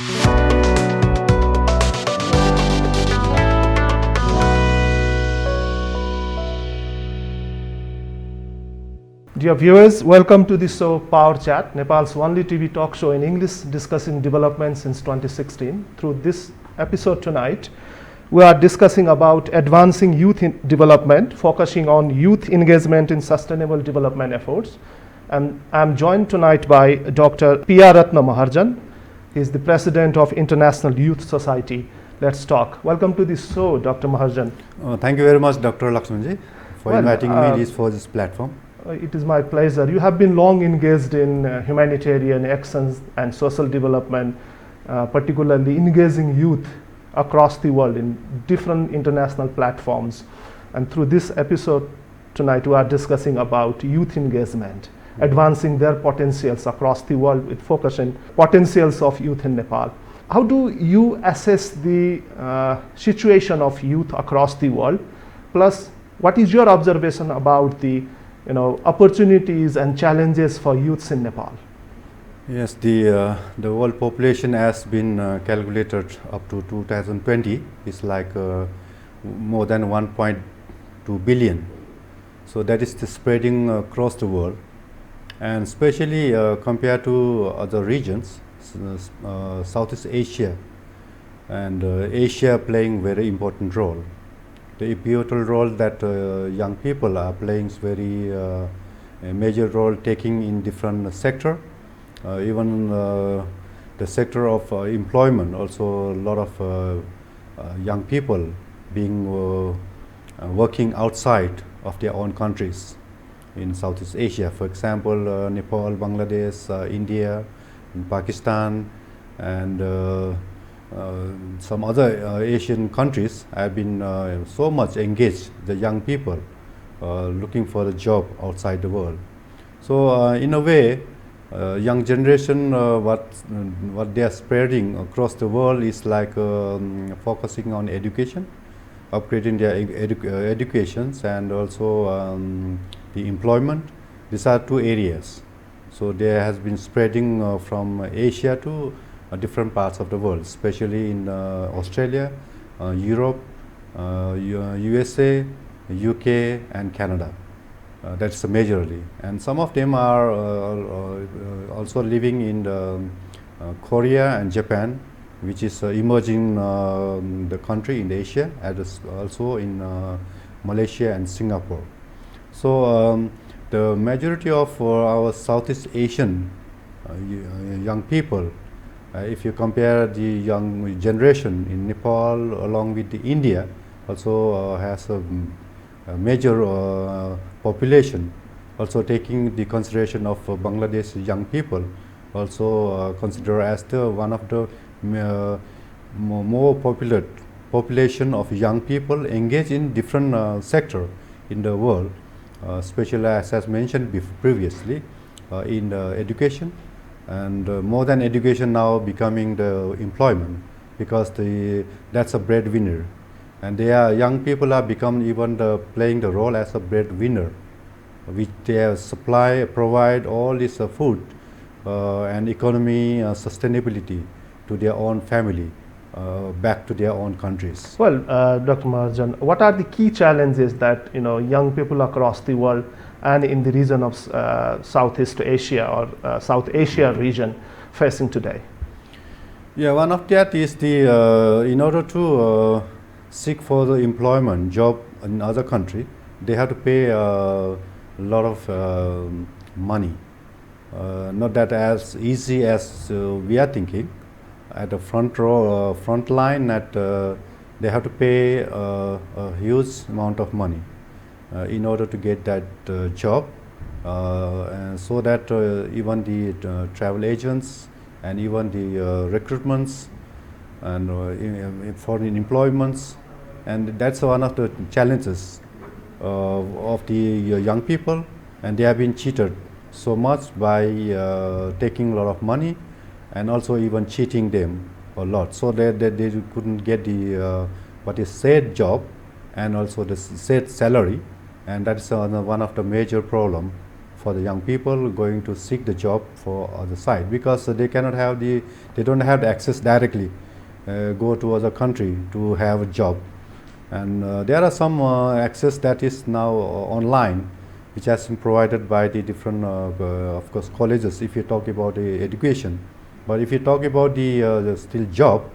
Dear viewers, welcome to the show POWERchat, Nepal's only TV talk show in English discussing development since 2016. Through this episode tonight, we are discussing about advancing youth development, focusing on youth engagement in sustainable development efforts. And I'm joined tonight by Dr. Piya Ratna Maharjan. He is the president of International Youth Society. Let's talk. Welcome to the show, Dr. Maharjan. Thank you very much, Dr. Laxman D, for inviting me for this platform. It is my pleasure. You have been long engaged in humanitarian actions and social development, particularly engaging youth across the world in different international platforms. And through this episode tonight, we are discussing about youth engagement, advancing their potentials across the world with focus on potentials of youth in Nepal. How do you assess the situation of youth across the world? Plus, what is your observation about the opportunities and challenges for youths in Nepal? Yes, the world population has been calculated up to 2020 is like more than 1.2 billion. So that is the spreading across the world, and especially compared to other regions, Southeast Asia and Asia playing very important role. The pivotal role that young people are playing is very a major role taking in different sector, even the sector of employment. Also, a lot of young people being working outside of their own countries in Southeast Asia. For example, Nepal, Bangladesh, India, and Pakistan, and some other Asian countries have been so much engaged, the young people looking for a job outside the world. So in a way, young generation, what they are spreading across the world is like focusing on education, upgrading their educations, and also the employment. These are two areas. So there has been spreading from Asia to different parts of the world, especially in Australia, Europe, USA, UK, and Canada. That's majorly. And some of them are also living in Korea and Japan, which is emerging the country in Asia, as also in Malaysia and Singapore. So the majority of our Southeast Asian young people, if you compare the young generation in Nepal along with the India, also has a major population. Also taking the consideration of Bangladesh young people, also considered as the one of the more popular population of young people engaged in different sector in the world, especially as mentioned previously in education. And more than education now becoming the employment, because that's a breadwinner, and young people are become even playing the role as a breadwinner, which they provide all this food and economy sustainability to their own family, back to their own countries. Well, Dr. Maharjan, what are the key challenges that young people across the world and in the region of Southeast Asia or South Asia region facing today? Yeah, one of that is in order to seek for the employment job in other country, they have to pay a lot of money. Not that as easy as we are thinking. At the front line, that they have to pay a huge amount of money in order to get that job, and so that even the travel agents and even the recruitments and foreign employments, and that's one of the challenges of the young people, and they have been cheated so much by taking a lot of money and also even cheating them a lot, so that they couldn't get the what is said job and also the said salary, and that's one of the major problem for the young people going to seek the job for other side, because they cannot have they don't have the access directly go to other country to have a job. And there are some access that is now online, which has been provided by the different of course colleges, if you talk about the education. But if you talk about the still job,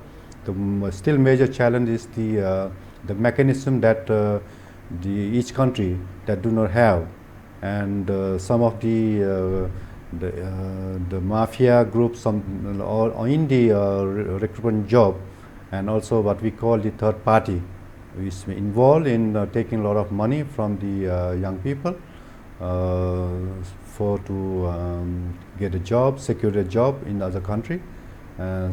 the still major challenge is the mechanism that each country that do not have. And some of the mafia groups, some in the recruitment job, and also what we call the third party, is involved in taking a lot of money from the young people for to get a job, secure a job in other country.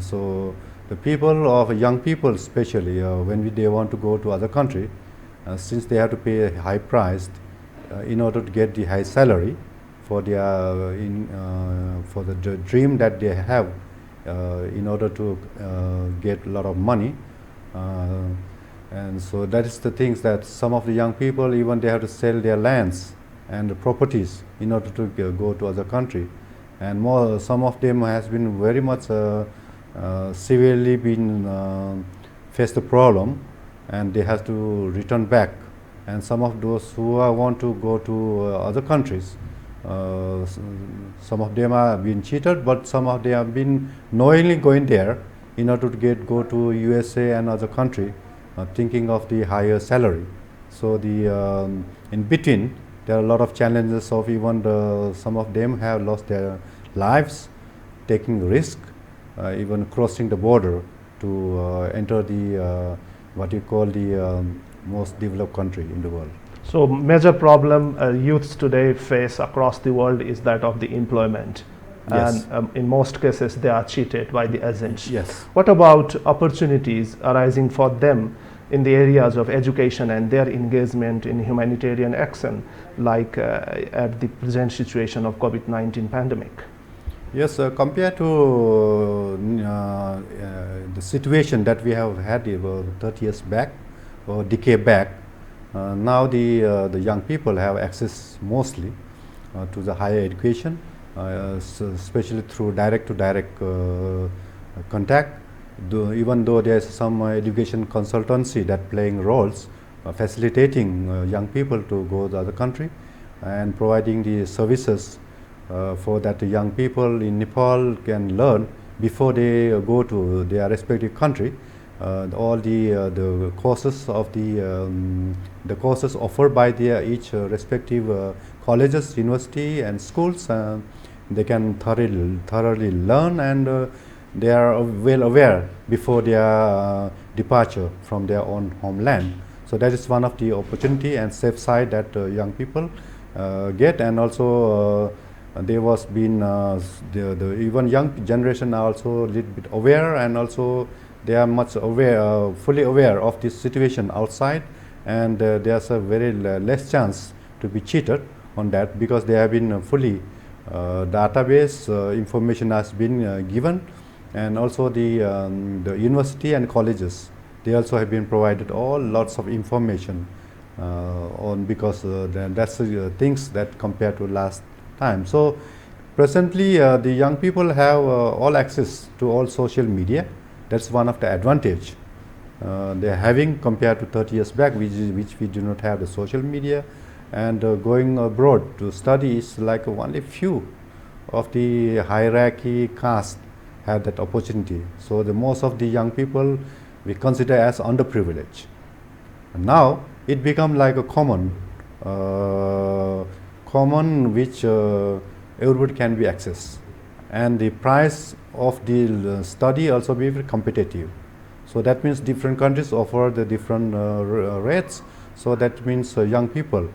So the people of young people, especially when they want to go to other country, since they have to pay a high price in order to get the high salary for their for the dream that they have, in order to get a lot of money. And so that is the things that some of the young people, even they have to sell their lands and the properties in order to go to other country. And more, some of them has been very much severely been faced the problem, and they have to return back. And some of those who want to go to other countries, some of them are being cheated, but some of them have been knowingly going there in order to go to USA and other country, thinking of the higher salary. So the in between there are a lot of challenges of even some of them have lost their lives taking risk, even crossing the border to enter the what you call the most developed country in the world. So major problem youths today face across the world is that of the employment. Yes. And in most cases they are cheated by the agents. Yes. What about opportunities arising for them in the areas of education and their engagement in humanitarian action, like at the present situation of COVID-19 pandemic? Yes, compared to the situation that we have had about 30 years back or decade back, now the young people have access mostly to the higher education, so especially through direct to direct contact. Even though there is some education consultancy that playing roles, facilitating young people to go to the other country and providing the services for that the young people in Nepal can learn before they go to their respective country. All the courses of the courses offered by their each respective colleges, university, and schools, they can thoroughly learn, and they are well aware before their departure from their own homeland. So that is one of the opportunity and safe side that young people get, and also there was been the even young generation are also a little bit aware, and also they are much aware, fully aware of this situation outside, and there's a very less chance to be cheated on that, because they have been fully database information has been given, and also the university and colleges, they also have been provided all lots of information on, because that's things that compared to last time. So presently the young people have all access to all social media. That's one of the advantage they are having compared to 30 years back, which we do not have the social media. And going abroad to study is like only few of the hierarchy caste have that opportunity. So the most of the young people we consider as underprivileged. And now it become like a common which everybody can be accessed, and the price of the study also be very competitive. So that means different countries offer the different rates. So that means young people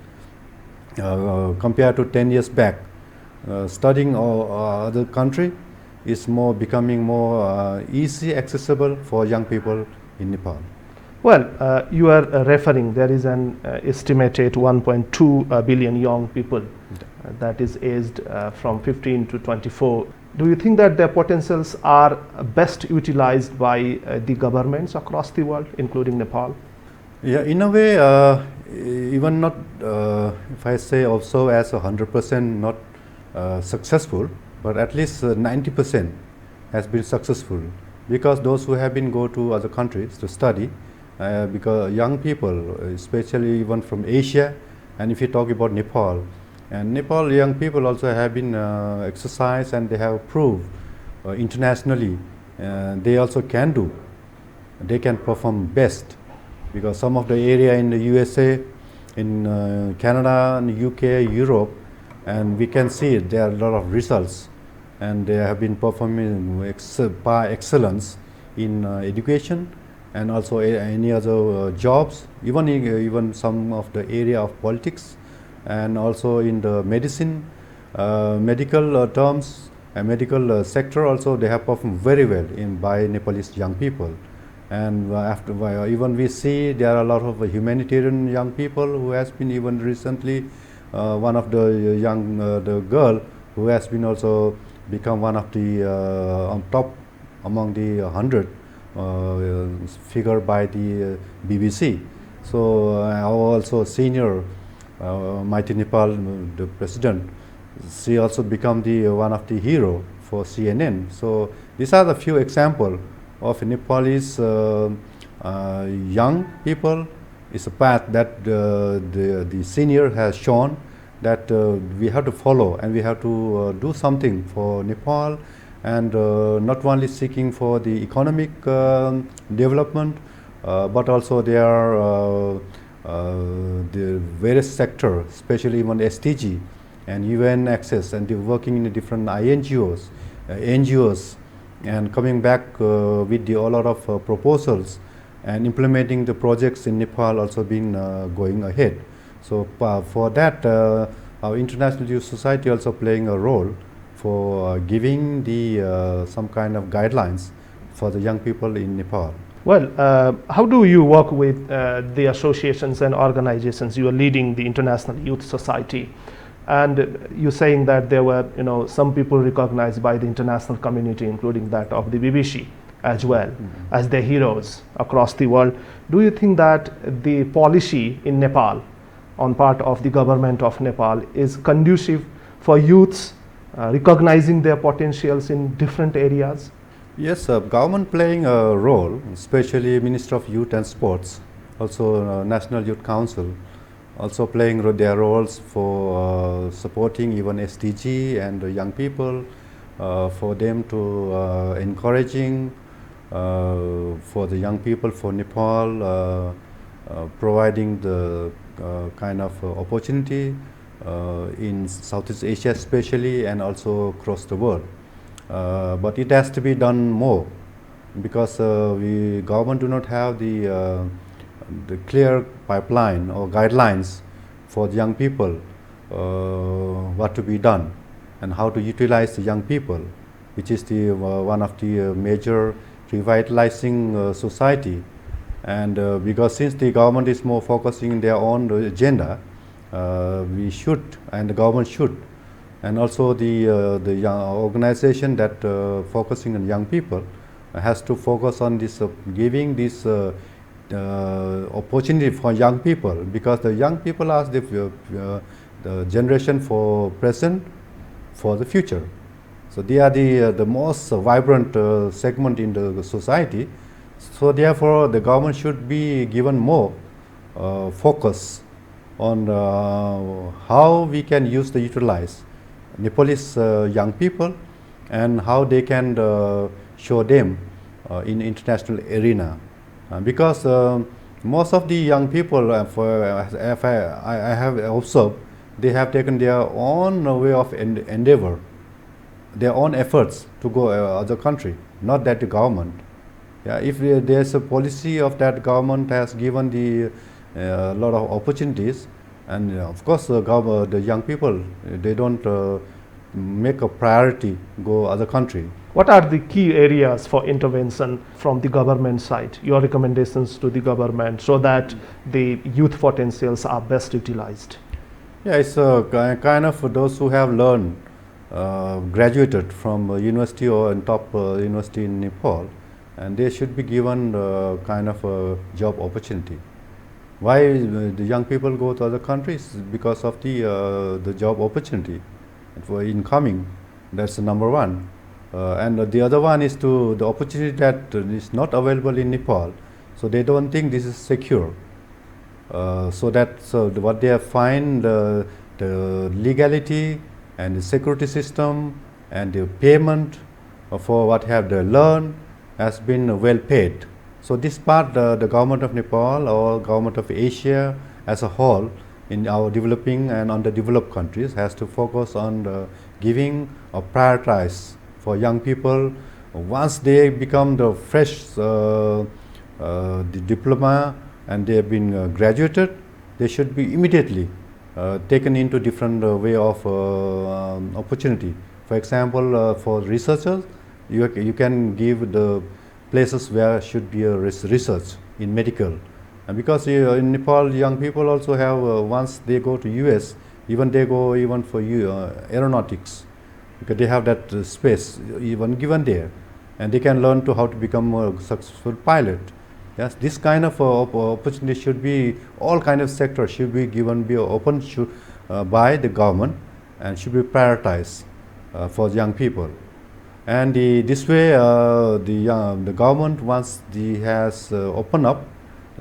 compared to 10 years back, studying other country is becoming more easy accessible for young people in Nepal. Well, you are referring, there is an estimated 1.2 billion young people that is aged from 15 to 24. Do you think that their potentials are best utilized by the governments across the world, including Nepal? Yeah, in a way, even not, if I say also as 100%, not successful, but at least 90% has been successful, because those who have been go to other countries to study, because young people, especially even from Asia, and if you talk about Nepal, and Nepal young people also have been exercised, and they have proved internationally they also can do, they can perform best, because some of the area in the USA, in Canada, and UK, Europe, and we can see there are a lot of results, and they have been performing by excellence in education, and also any other jobs, even some of the area of politics, and also in the medicine, medical terms, and medical sector also they have performed very well in by Nepalese young people. And even we see there are a lot of humanitarian young people who has been even recently one of the young the girl who has been also become one of the on top among the 100 figure by the BBC. So also senior Mighty Nepal, the president, she also become the one of the hero for CNN. So these are the few example of Nepalese young people. Is a path that the senior has shown that we have to follow, and we have to do something for Nepal, and not only seeking for the economic development, but also their the various sector, especially even SDG and UN access, and they're working in the different INGOs, NGOs, and coming back with a lot of proposals, and implementing the projects in Nepal also been going ahead. So for that, our International Youth Society also playing a role for giving the some kind of guidelines for the young people in Nepal. Well, how do you work with the associations and organizations? You are leading the International Youth Society, and you're saying that there were, some people recognized by the international community, including that of the BBC as well, as their heroes across the world. Do you think that the policy in Nepal on part of the government of Nepal is conducive for youths recognizing their potentials in different areas? Yes, government playing a role, especially Minister of Youth and Sports, also National Youth Council, also playing their roles for supporting even SDG and young people, for them to encouraging for the young people for Nepal, providing the kind of opportunity in Southeast Asia especially, and also across the world. But it has to be done more, because government do not have the clear pipeline or guidelines for the young people, what to be done and how to utilize the young people, which is the one of the major revitalizing society. And because since the government is more focusing on their own agenda, we should, and the government should, and also the young organization that focusing on young people has to focus on this giving this opportunity for young people, because the young people are the generation for present, for the future. So they are the most vibrant segment in the society. So therefore the government should be given more focus on how we can utilize Nepalese young people, and how they can show them in international arena. Because most of the young people, I have observed, they have taken their own way of endeavor, their own efforts to go other country, not that the government. Yeah, if there's a policy of that government has given the lot of opportunities, and of course the young people, they don't make a priority go other country. What are the key areas for intervention from the government side, your recommendations to the government, so that the youth potentials are best utilized? Yeah, it's kind of for those who have learned, graduated from university or top university in Nepal, and they should be given kind of a job opportunity. Why the young people go to other countries? Because of the job opportunity. for incoming. That's the number one. And the other one is to the opportunity that is not available in Nepal. So they don't think this is secure. What they have find the legality and the security system and the payment for what have they learned has been well paid. So this part the government of Nepal or government of Asia as a whole in our developing and underdeveloped countries has to focus on giving or prioritize for young people. Once they become the fresh the diploma and they have been graduated, they should be immediately taken into different way of opportunity. For example, for researchers, you can give the places where should be a research in medical. And because in Nepal, young people also have, once they go to US, even they go even for aeronautics, because they have that space even given there, and they can learn to how to become a successful pilot. Yes, this kind of opportunity should be, all kind of sectors should be given, be open by the government and should be prioritized for young people. And this way the government, once has opened up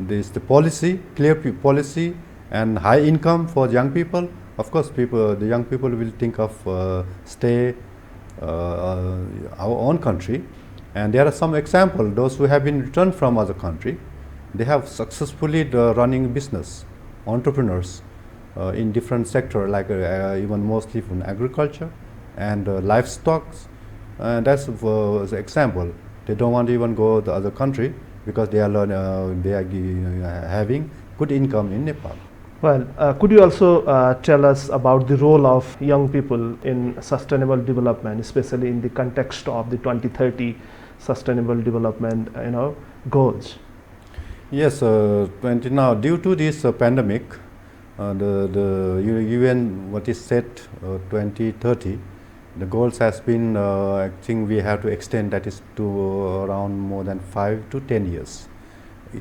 this the policy, clear policy and high income for young people, of course the young people will think of stay our own country. And there are some examples, those who have been returned from other country, they have successfully running business, entrepreneurs in different sector, like even mostly from agriculture and livestock. That's the example. They don't want to even go to the other country because they are having good income in Nepal. Well, could you also tell us about the role of young people in sustainable development, especially in the context of the 2030 sustainable development, goals? Yes, now due to this pandemic, the UN what is set 2030, the goals has been I think we have to extend that is to around more than 5 to 10 years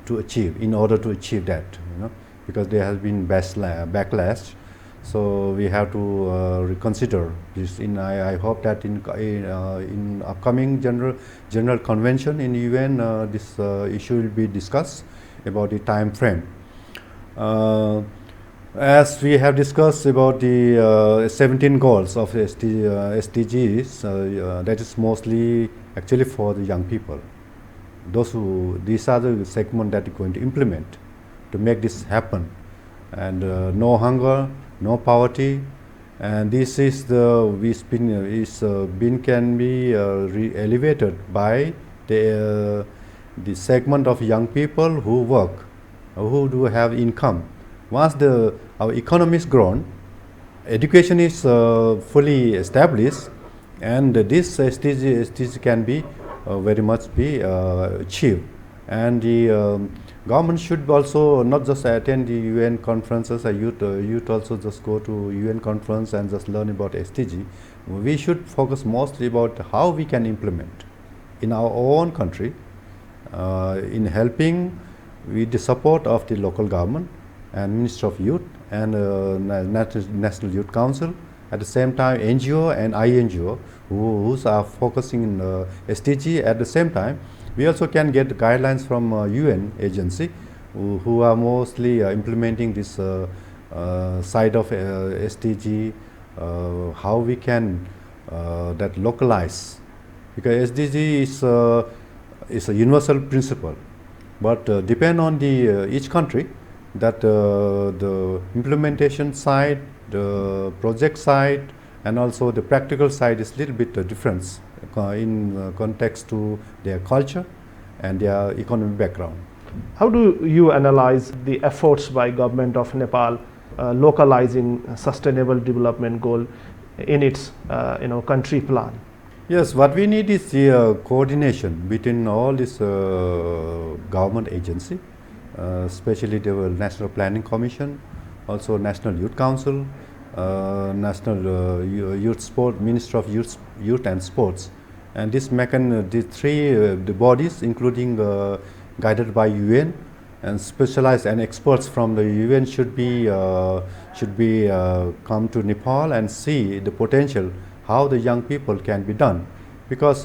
to achieve, in order to achieve that, because there has been backlash. So we have to reconsider this. I hope that in upcoming general convention in UN, this issue will be discussed about the time frame. As we have discussed about the 17 goals of SDGs, that is mostly actually for the young people. These are the segment that are going to implement to make this happen. And no hunger, no poverty, and this is can be elevated by the segment of young people who work, who do have income. Once our economy is grown, education is fully established, and this SDG can be very much be achieved. And the government should also not just attend the UN conferences. Youth also just go to UN conference and just learn about SDG. We should focus mostly about how we can implement in our own country, in helping with the support of the local government and Ministry of Youth and National Youth Council. At the same time, NGO and INGO who are focusing in SDG. At the same time, we also can get guidelines from UN agency who are mostly implementing this side of SDG, how we can that localize, because SDG is a universal principle, but depend on the each country that the implementation side, the project side, and also the practical side is little bit difference in context to their culture and their economic background. How do you analyze the efforts by government of Nepal localizing sustainable development goal in its country plan? Yes, what we need is the coordination between all this government agency, especially the National Planning Commission, also National Youth Council, National Youth Sport, Ministry of Youth and Sports, and this the three the bodies, including guided by UN and specialized and experts from the UN, should should be come to Nepal and see the potential how the young people can be done, because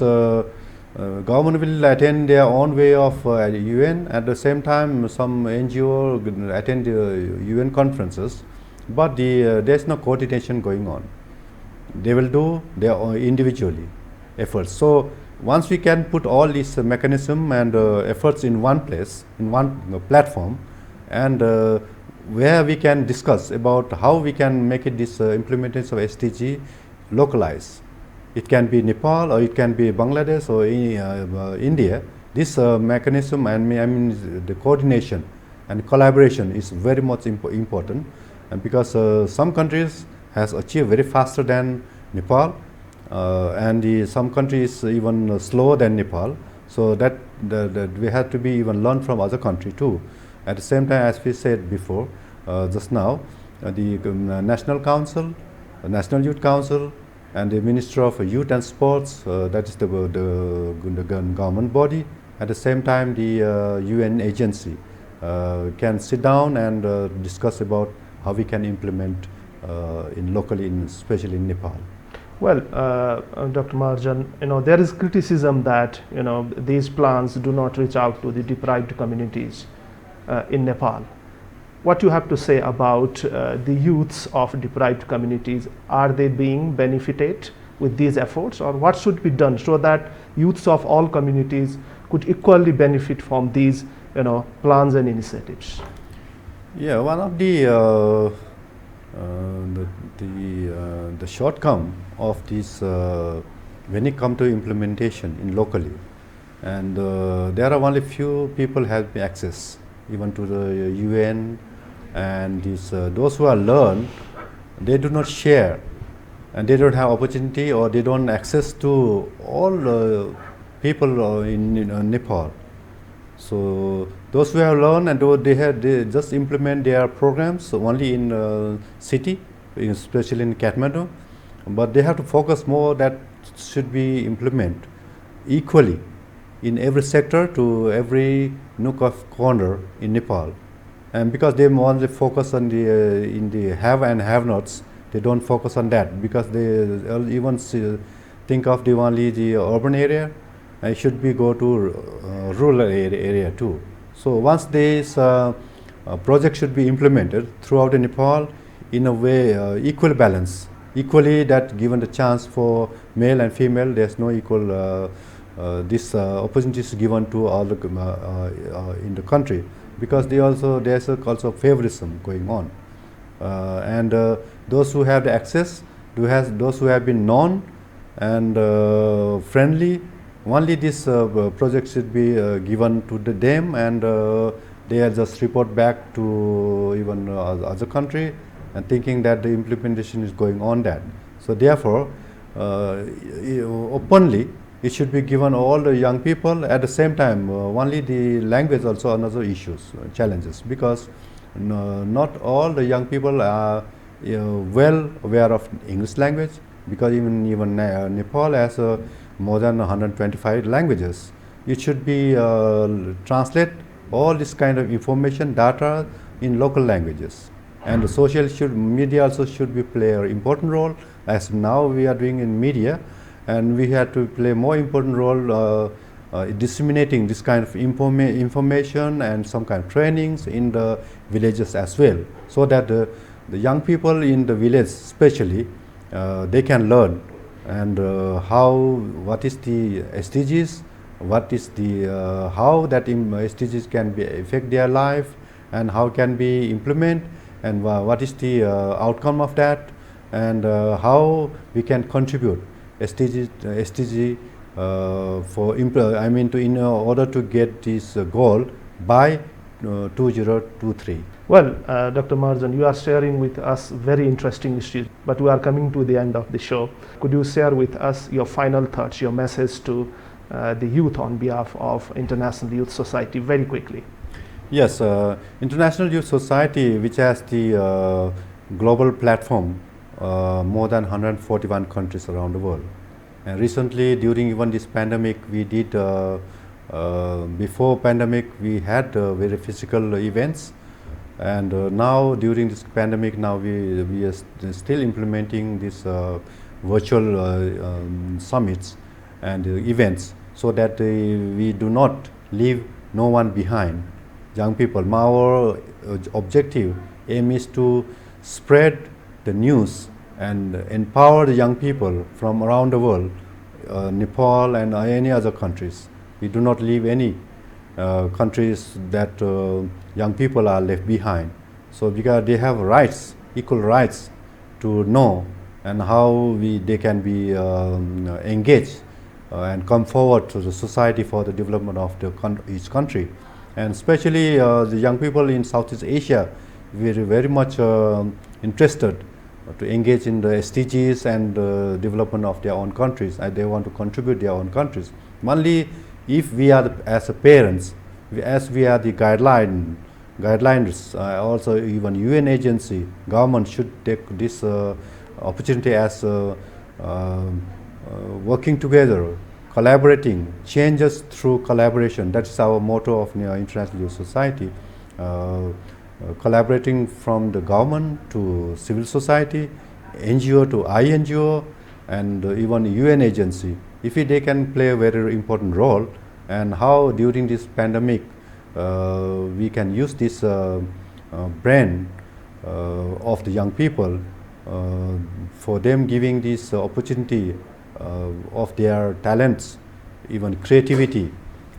government will attend their own way of UN. At the same time, some NGO attend UN conferences, but there's no coordination going on. They will do their own individually efforts. So once we can put all these mechanism and efforts in one place, in one platform, and where we can discuss about how we can make it this implementation of SDG localized. It can be Nepal, or it can be Bangladesh, or India. This mechanism, and I mean the coordination and collaboration is very much important, and because some countries has achieved very faster than Nepal, and some countries even slower than Nepal. So that we have to be even learn from other country too. At the same time, as we said before, just now, the National Council, National Youth Council, and the Minister of Youth and Sports, that is the government body. At the same time, the UN agency can sit down and discuss about how we can implement in locally, especially in Nepal. Well, Dr. Maharjan, there is criticism that these plans do not reach out to the deprived communities in Nepal. What you have to say about the youths of deprived communities? Are they being benefited with these efforts, or what should be done so that youths of all communities could equally benefit from these plans and initiatives? Yeah, one of the shortcome of this when it comes to implementation in locally, and there are only few people have access even to the UN, and those who are learned, they do not share, and they don't have opportunity, or they don't access to all people in Nepal. So those who have learned, and they just implement their programs only in city, especially in Kathmandu, but they have to focus more that should be implemented equally in every sector to every nook of corner in Nepal. And because they only focus on in the have and have-nots, they don't focus on that, because they even think of only the urban area. It should be go to rural area too. So once this project should be implemented throughout the Nepal in a way equal balance, equally that given the chance for male and female, there's no equal this opportunities given to all the in the country, because there's also favorism going on, and those who have the access, those who have been known and friendly, only this project should be given to them, and they are just report back to even other country, and thinking that the implementation is going on that. So therefore, openly it should be given all the young people. At the same time, only the language also another issues, challenges, because not all the young people are well aware of English language, because even Nepal has more than 125 languages. It should be translate all this kind of information, data in local languages, and the social media also should be play an important role, as now we are doing in media. And we had to play more important role disseminating this kind of information and some kind of trainings in the villages as well, so that the young people in the village especially, they can learn, and what is the SDGs, what is the how that SDGs can be affect their life, and how can be implement, and what is the outcome of that, and how we can contribute SDG for in order to get this goal by 2023. Well, Dr. Maharjan, you are sharing with us very interesting issues, but we are coming to the end of the show. Could you share with us your final thoughts, your message to the youth on behalf of International Youth Society, very quickly? Yes, International Youth Society, which has the global platform, more than 141 countries around the world. And recently, during even this pandemic, we did, before pandemic, we had very physical events, And now during this pandemic, now we are still implementing this virtual summits and events, so that we do not leave no one behind. Young people, our objective aim is to spread the news and empower the young people from around the world, Nepal and any other countries. We do not leave any countries that young people are left behind. So because they have rights, equal rights to know and how they can be engaged and come forward to the society for the development of each country. And especially the young people in Southeast Asia, very much interested to engage in the SDGs and development of their own countries, and they want to contribute their own countries. Only if we are as a parents, as we are the guidelines, also even UN agency, government should take this opportunity as working together, collaborating, changes through collaboration. That's our motto of International Youth Society. Collaborating from the government to civil society, NGO to INGO, and even UN agency. If they can play a very important role, and how during this pandemic we can use this brand of the young people for them, giving this opportunity of their talents, even creativity,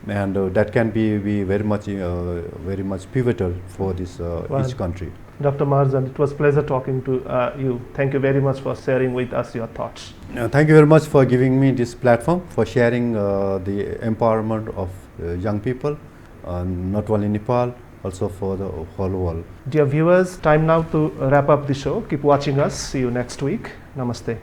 and that can be very much pivotal for this each country. Dr. Maharjan, it was a pleasure talking to you. Thank you very much for sharing with us your thoughts. Thank you very much for giving me this platform, for sharing the empowerment of young people, not only in Nepal, also for the whole world. Dear viewers, time now to wrap up the show. Keep watching us. See you next week. Namaste.